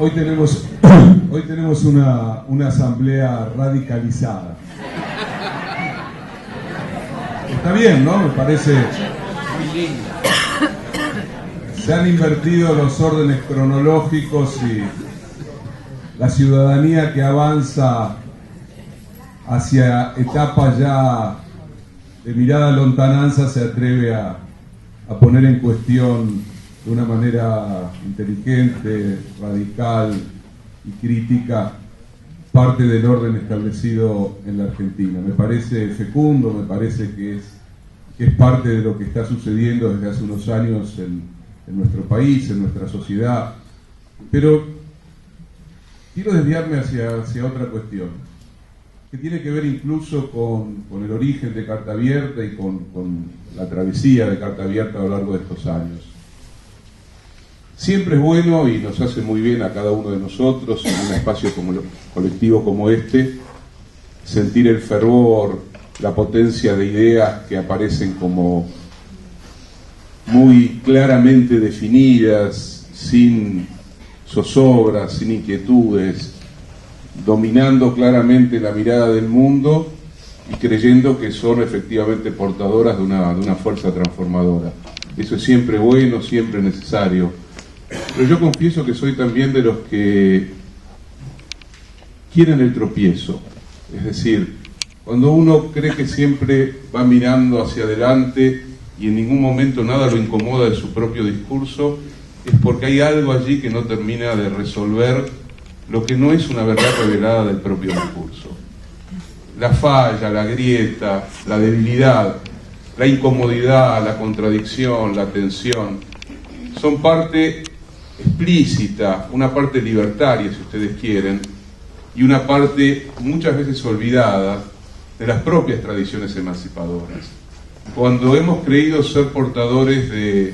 Hoy tenemos una asamblea radicalizada. Está bien, ¿no? Me parece. Se han invertido los órdenes cronológicos y la ciudadanía que avanza hacia etapas ya de mirada lontananza se atreve a poner en cuestión de una manera inteligente, radical y crítica parte del orden establecido en la Argentina. Me parece fecundo, me parece que es parte de lo que está sucediendo desde hace unos años en nuestro país, en nuestra sociedad. Pero quiero desviarme hacia otra cuestión, que tiene que ver incluso con el origen de Carta Abierta y con la travesía de Carta Abierta a lo largo de estos años. Siempre es bueno y nos hace muy bien a cada uno de nosotros en un espacio colectivo como este sentir el fervor, la potencia de ideas que aparecen como muy claramente definidas, sin zozobras, sin inquietudes, dominando claramente la mirada del mundo y creyendo que son efectivamente portadoras de una fuerza transformadora. Eso es siempre bueno, siempre necesario. Pero yo confieso que soy también de los que quieren el tropiezo. Es decir, cuando uno cree que siempre va mirando hacia adelante y en ningún momento nada lo incomoda de su propio discurso, es porque hay algo allí que no termina de resolver lo que no es una verdad revelada del propio discurso. La falla, la grieta, la debilidad, la incomodidad, la contradicción, la tensión, son parte explícita, una parte libertaria, si ustedes quieren, y una parte muchas veces olvidada de las propias tradiciones emancipadoras. Cuando hemos creído ser portadores de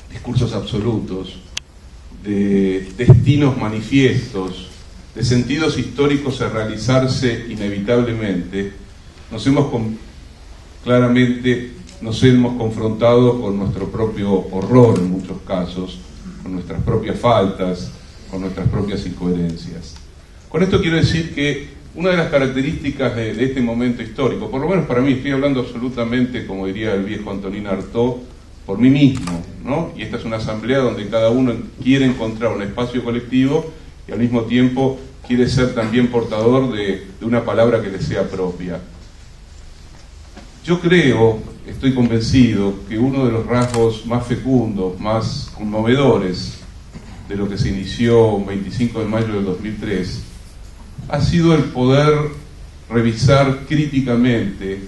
discursos absolutos, de destinos manifiestos, de sentidos históricos a realizarse inevitablemente, claramente nos hemos confrontado con nuestro propio horror en muchos casos, con nuestras propias faltas, con nuestras propias incoherencias. Con esto quiero decir que una de las características de este momento histórico, por lo menos para mí, estoy hablando absolutamente, como diría el viejo Antonín Artaud, por mí mismo, ¿no? Y esta es una asamblea donde cada uno quiere encontrar un espacio colectivo y al mismo tiempo quiere ser también portador de una palabra que le sea propia. Yo creo, estoy convencido, que uno de los rasgos más fecundos, más conmovedores de lo que se inició un 25 de mayo del 2003 ha sido el poder revisar críticamente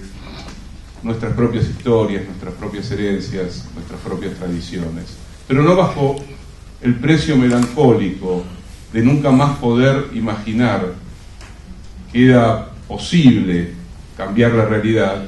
nuestras propias historias, nuestras propias herencias, nuestras propias tradiciones, pero no bajo el precio melancólico de nunca más poder imaginar que era posible cambiar la realidad,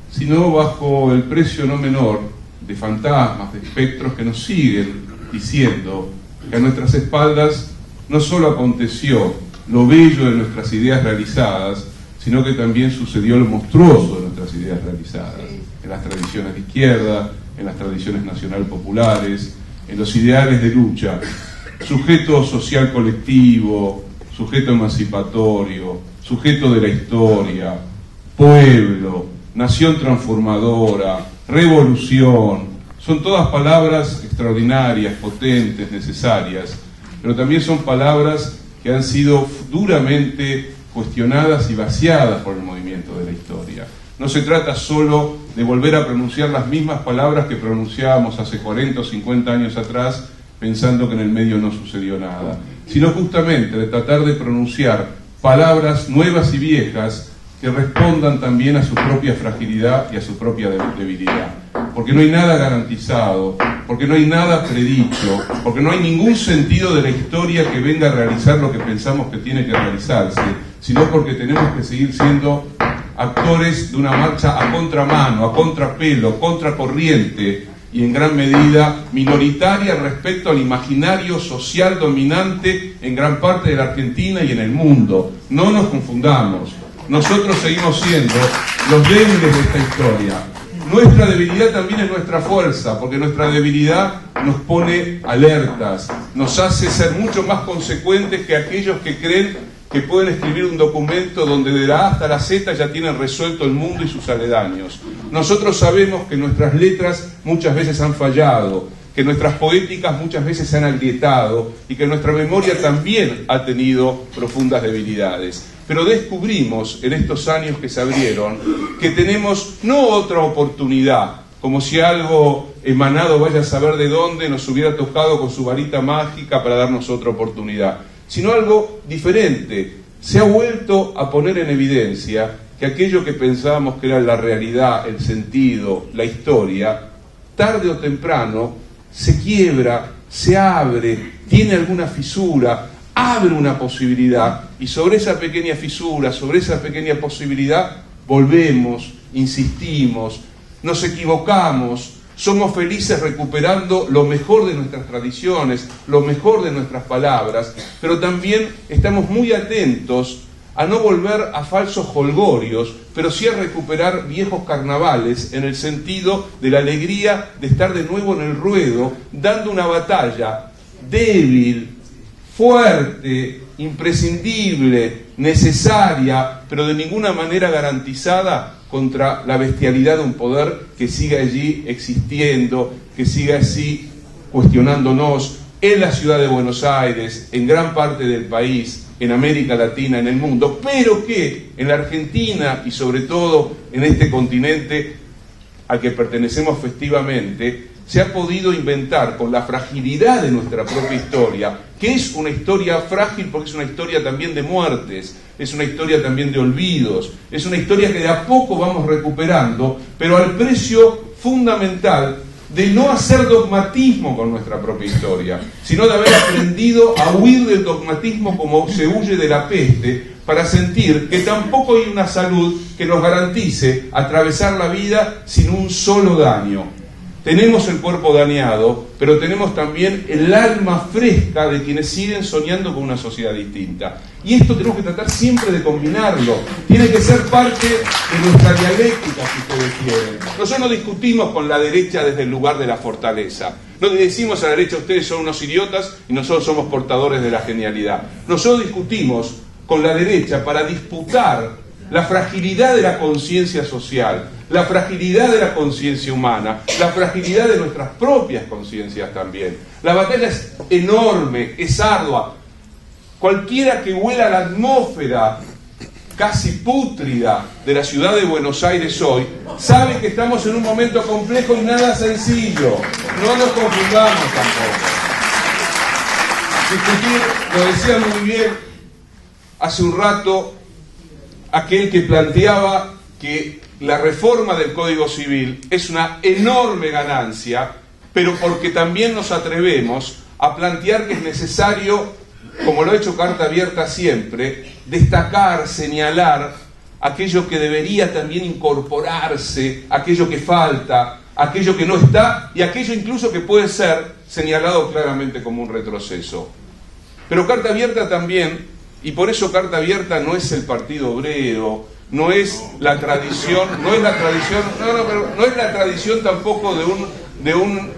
sino bajo el precio no menor de fantasmas, de espectros que nos siguen diciendo que a nuestras espaldas no solo aconteció lo bello de nuestras ideas realizadas, sino que también sucedió lo monstruoso de nuestras ideas realizadas, en las tradiciones de izquierda, en las tradiciones nacional populares, en los ideales de lucha, sujeto social colectivo, sujeto emancipatorio, sujeto de la historia, pueblo, nación transformadora, revolución. Son todas palabras extraordinarias, potentes, necesarias, pero también son palabras que han sido duramente cuestionadas y vaciadas por el movimiento de la historia. No se trata solo de volver a pronunciar las mismas palabras que pronunciábamos hace 40 o 50 años atrás, pensando que en el medio no sucedió nada, sino justamente de tratar de pronunciar palabras nuevas y viejas que respondan también a su propia fragilidad y a su propia debilidad. Porque no hay nada garantizado, porque no hay nada predicho, porque no hay ningún sentido de la historia que venga a realizar lo que pensamos que tiene que realizarse, sino porque tenemos que seguir siendo actores de una marcha a contramano, a contrapelo, contracorriente y en gran medida minoritaria respecto al imaginario social dominante en gran parte de la Argentina y en el mundo. No nos confundamos. Nosotros seguimos siendo los débiles de esta historia. nuestra debilidad también es nuestra fuerza, porque nuestra debilidad nos pone alertas, nos hace ser mucho más consecuentes que aquellos que creen que pueden escribir un documento donde de la A hasta la Z ya tienen resuelto el mundo y sus aledaños. Nosotros sabemos que nuestras letras muchas veces han fallado, que nuestras poéticas muchas veces se han agrietado y que nuestra memoria también ha tenido profundas debilidades. Pero descubrimos en estos años que se abrieron que tenemos no otra oportunidad, como si algo emanado vaya a saber de dónde nos hubiera tocado con su varita mágica para darnos otra oportunidad, sino algo diferente. Se ha vuelto a poner en evidencia que aquello que pensábamos que era la realidad, el sentido, la historia, tarde o temprano se quiebra, se abre, tiene alguna fisura, abre una posibilidad, y sobre esa pequeña fisura, sobre esa pequeña posibilidad, volvemos, insistimos, nos equivocamos, somos felices recuperando lo mejor de nuestras tradiciones, lo mejor de nuestras palabras, pero también estamos muy atentos a no volver a falsos jolgorios, pero sí a recuperar viejos carnavales en el sentido de la alegría de estar de nuevo en el ruedo, dando una batalla débil, fuerte, imprescindible, necesaria, pero de ninguna manera garantizada contra la bestialidad de un poder que sigue allí existiendo, que sigue así cuestionándonos en la ciudad de Buenos Aires, en gran parte del país, en América Latina, en el mundo, pero que en la Argentina y sobre todo en este continente al que pertenecemos festivamente, se ha podido inventar con la fragilidad de nuestra propia historia, que es una historia frágil porque es una historia también de muertes, es una historia también de olvidos, es una historia que de a poco vamos recuperando, pero al precio fundamental de no hacer dogmatismo con nuestra propia historia, sino de haber aprendido a huir del dogmatismo como se huye de la peste, para sentir que tampoco hay una salud que nos garantice atravesar la vida sin un solo daño. Tenemos el cuerpo dañado, pero tenemos también el alma fresca de quienes siguen soñando con una sociedad distinta. Y esto tenemos que tratar siempre de combinarlo. Tiene que ser parte de nuestra dialéctica, si ustedes quieren. Nosotros no discutimos con la derecha desde el lugar de la fortaleza. No le decimos a la derecha, ustedes son unos idiotas y nosotros somos portadores de la genialidad. Nosotros discutimos con la derecha para disputar la fragilidad de la conciencia social, la fragilidad de la conciencia humana, la fragilidad de nuestras propias conciencias también. La batalla es enorme, es ardua. Cualquiera que huela la atmósfera casi pútrida de la ciudad de Buenos Aires hoy, sabe que estamos en un momento complejo y nada sencillo. No nos confundamos tampoco. Discutir, lo decía muy bien hace un rato aquel que planteaba que la reforma del Código Civil es una enorme ganancia, pero porque también nos atrevemos a plantear que es necesario, como lo ha hecho Carta Abierta siempre, destacar, señalar aquello que debería también incorporarse, aquello que falta, aquello que no está y aquello incluso que puede ser señalado claramente como un retroceso. Pero Carta Abierta también, y por eso Carta Abierta no es el Partido Obrero, no es la tradición, no es la tradición tampoco de un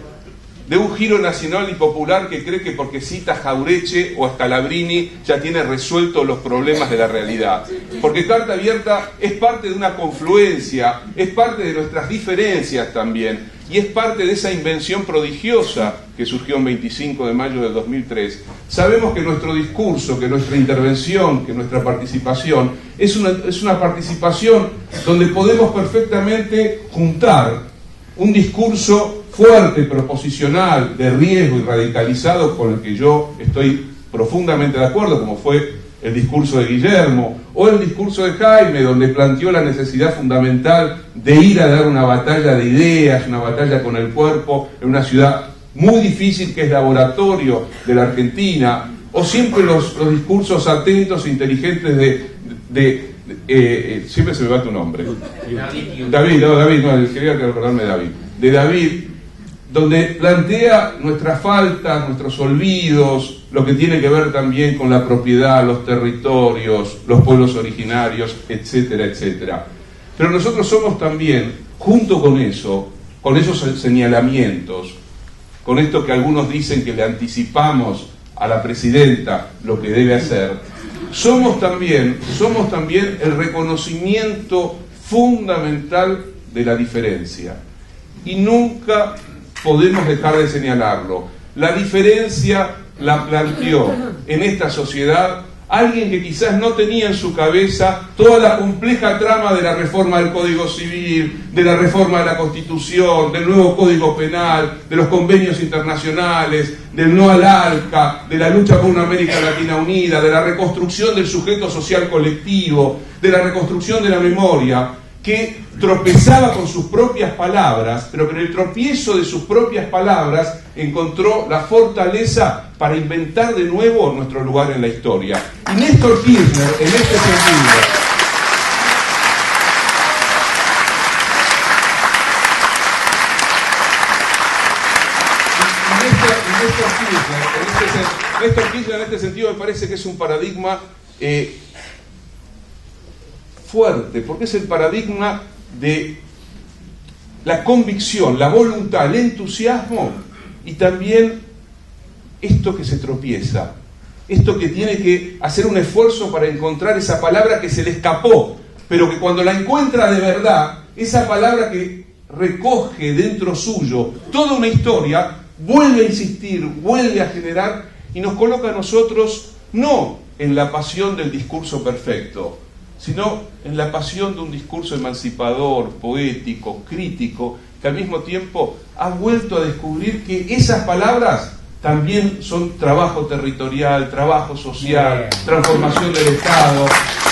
giro nacional y popular que cree que porque cita a Jauretche o a Scalabrini ya tiene resueltos los problemas de la realidad. Porque Carta Abierta es parte de una confluencia, es parte de nuestras diferencias también, y es parte de esa invención prodigiosa que surgió el 25 de mayo de 2003. Sabemos que nuestro discurso, que nuestra intervención, que nuestra participación es una participación donde podemos perfectamente juntar un discurso fuerte, proposicional, de riesgo y radicalizado, con el que yo estoy profundamente de acuerdo, como fue el discurso de Guillermo, o el discurso de Jaime, donde planteó la necesidad fundamental de ir a dar una batalla de ideas, una batalla con el cuerpo, en una ciudad muy difícil que es laboratorio de la Argentina, o siempre los discursos atentos e inteligentes de siempre se me va tu nombre. David, quería recordarme de David, donde plantea nuestras faltas, nuestros olvidos, lo que tiene que ver también con la propiedad, los territorios, los pueblos originarios, etcétera, etcétera. Pero nosotros somos también junto con eso, con esos señalamientos, con esto que algunos dicen que le anticipamos a la presidenta lo que debe hacer, somos también el reconocimiento fundamental de la diferencia. Y nunca podemos dejar de señalarlo. La diferencia la planteó en esta sociedad alguien que quizás no tenía en su cabeza toda la compleja trama de la reforma del Código Civil, de la reforma de la Constitución, del nuevo Código Penal, de los convenios internacionales, del no al ALCA, de la lucha por una América Latina unida, de la reconstrucción del sujeto social colectivo, de la reconstrucción de la memoria, que tropezaba con sus propias palabras, pero que en el tropiezo de sus propias palabras encontró la fortaleza para inventar de nuevo nuestro lugar en la historia. Y Néstor Kirchner, en este sentido, Néstor Kirchner en este sentido me parece que es un paradigma fuerte, porque es el paradigma de la convicción, la voluntad, el entusiasmo y también esto que se tropieza, esto que tiene que hacer un esfuerzo para encontrar esa palabra que se le escapó, pero que cuando la encuentra de verdad, esa palabra que recoge dentro suyo toda una historia, vuelve a insistir, vuelve a generar y nos coloca a nosotros no en la pasión del discurso perfecto, sino en la pasión de un discurso emancipador, poético, crítico, que al mismo tiempo ha vuelto a descubrir que esas palabras también son trabajo territorial, trabajo social, transformación del Estado,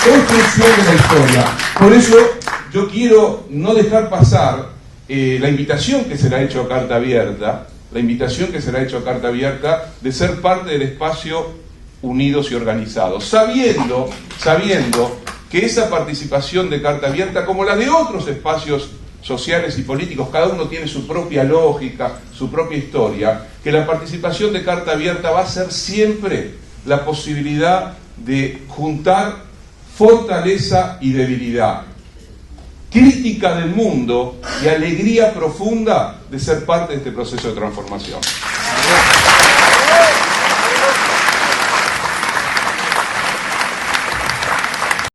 construcción de la historia. Por eso yo quiero no dejar pasar la invitación que se le ha hecho a Carta Abierta, de ser parte del espacio Unidos y Organizados, sabiendo que esa participación de Carta Abierta, como la de otros espacios sociales y políticos, cada uno tiene su propia lógica, su propia historia, que la participación de Carta Abierta va a ser siempre la posibilidad de juntar fortaleza y debilidad, crítica del mundo y alegría profunda de ser parte de este proceso de transformación.